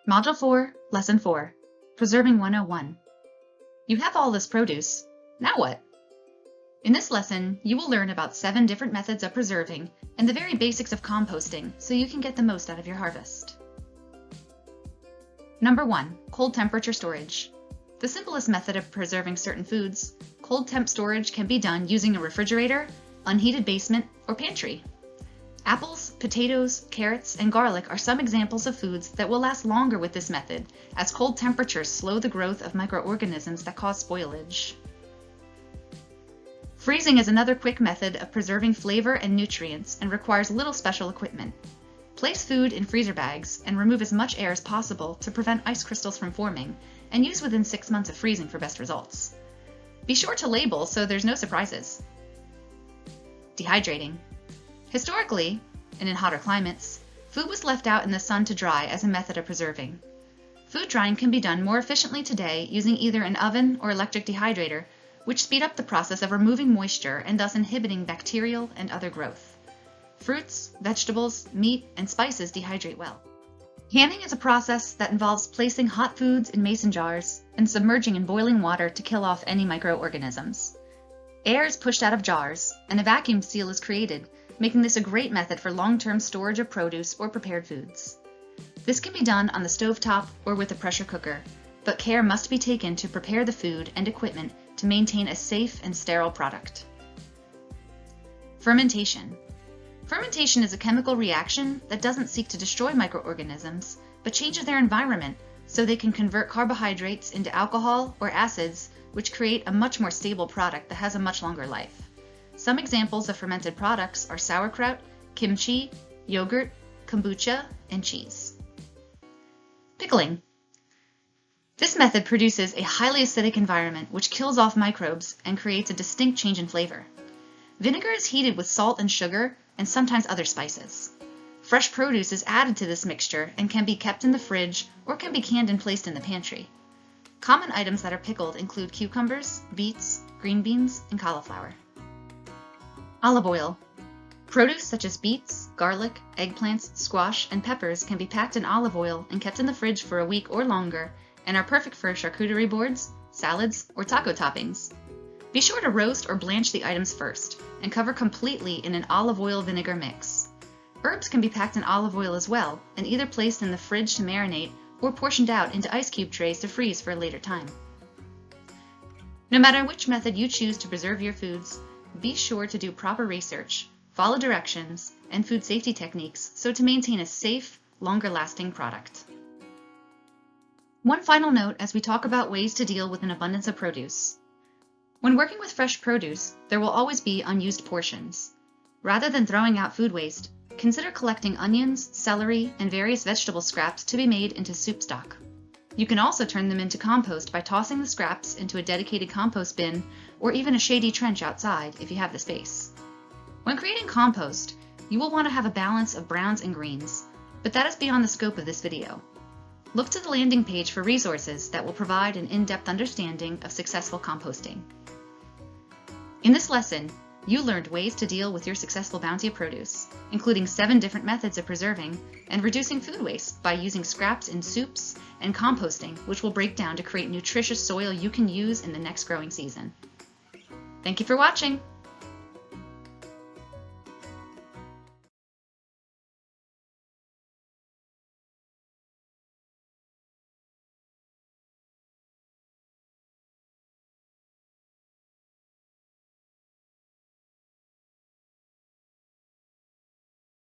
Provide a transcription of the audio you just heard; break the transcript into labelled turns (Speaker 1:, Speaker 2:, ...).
Speaker 1: Module 4, Lesson 4, Preserving 101. You have all this produce. Now what? In this lesson, you will learn about 7 different methods of preserving and the very basics of composting so you can get the most out of your harvest. Number 1, cold temperature storage. The simplest method of preserving certain foods, cold temp storage can be done using a refrigerator, unheated basement, or pantry. Apples, potatoes, carrots, and garlic are some examples of foods that will last longer with this method, as cold temperatures slow the growth of microorganisms that cause spoilage. Freezing is another quick method of preserving flavor and nutrients and requires little special equipment. Place food in freezer bags and remove as much air as possible to prevent ice crystals from forming, and use within 6 months of freezing for best results. Be sure to label so there's no surprises. Dehydrating. Historically, and in hotter climates, food was left out in the sun to dry as a method of preserving. Food drying can be done more efficiently today using either an oven or electric dehydrator, which speed up the process of removing moisture and thus inhibiting bacterial and other growth. Fruits, vegetables, meat, and spices dehydrate well. Canning is a process that involves placing hot foods in mason jars and submerging in boiling water to kill off any microorganisms. Air is pushed out of jars, and a vacuum seal is created, making this a great method for long-term storage of produce or prepared foods. This can be done on the stovetop or with a pressure cooker, but care must be taken to prepare the food and equipment to maintain a safe and sterile product. Fermentation. Fermentation is a chemical reaction that doesn't seek to destroy microorganisms, but changes their environment so they can convert carbohydrates into alcohol or acids, which create a much more stable product that has a much longer life. Some examples of fermented products are sauerkraut, kimchi, yogurt, kombucha, and cheese. Pickling. This method produces a highly acidic environment which kills off microbes and creates a distinct change in flavor. Vinegar is heated with salt and sugar and sometimes other spices. Fresh produce is added to this mixture and can be kept in the fridge or can be canned and placed in the pantry. Common items that are pickled include cucumbers, beets, green beans, and cauliflower. Olive oil. Produce such as beets, garlic, eggplants, squash, and peppers can be packed in olive oil and kept in the fridge for a week or longer and are perfect for charcuterie boards, salads, or taco toppings. Be sure to roast or blanch the items first and cover completely in an olive oil vinegar mix. Herbs can be packed in olive oil as well and either placed in the fridge to marinate or portioned out into ice cube trays to freeze for a later time. No matter which method you choose to preserve your foods, be sure to do proper research, follow directions, and food safety techniques so to maintain a safe, longer-lasting product. One final note as we talk about ways to deal with an abundance of produce. When working with fresh produce, there will always be unused portions. Rather than throwing out food waste, consider collecting onions, celery, and various vegetable scraps to be made into soup stock. You can also turn them into compost by tossing the scraps into a dedicated compost bin or even a shady trench outside if you have the space. When creating compost, you will want to have a balance of browns and greens, but that is beyond the scope of this video. Look to the landing page for resources that will provide an in-depth understanding of successful composting. In this lesson, you learned ways to deal with your successful bounty of produce, including 7 different methods of preserving and reducing food waste by using scraps in soups and composting, which will break down to create nutritious soil you can use in the next growing season. Thank you for watching!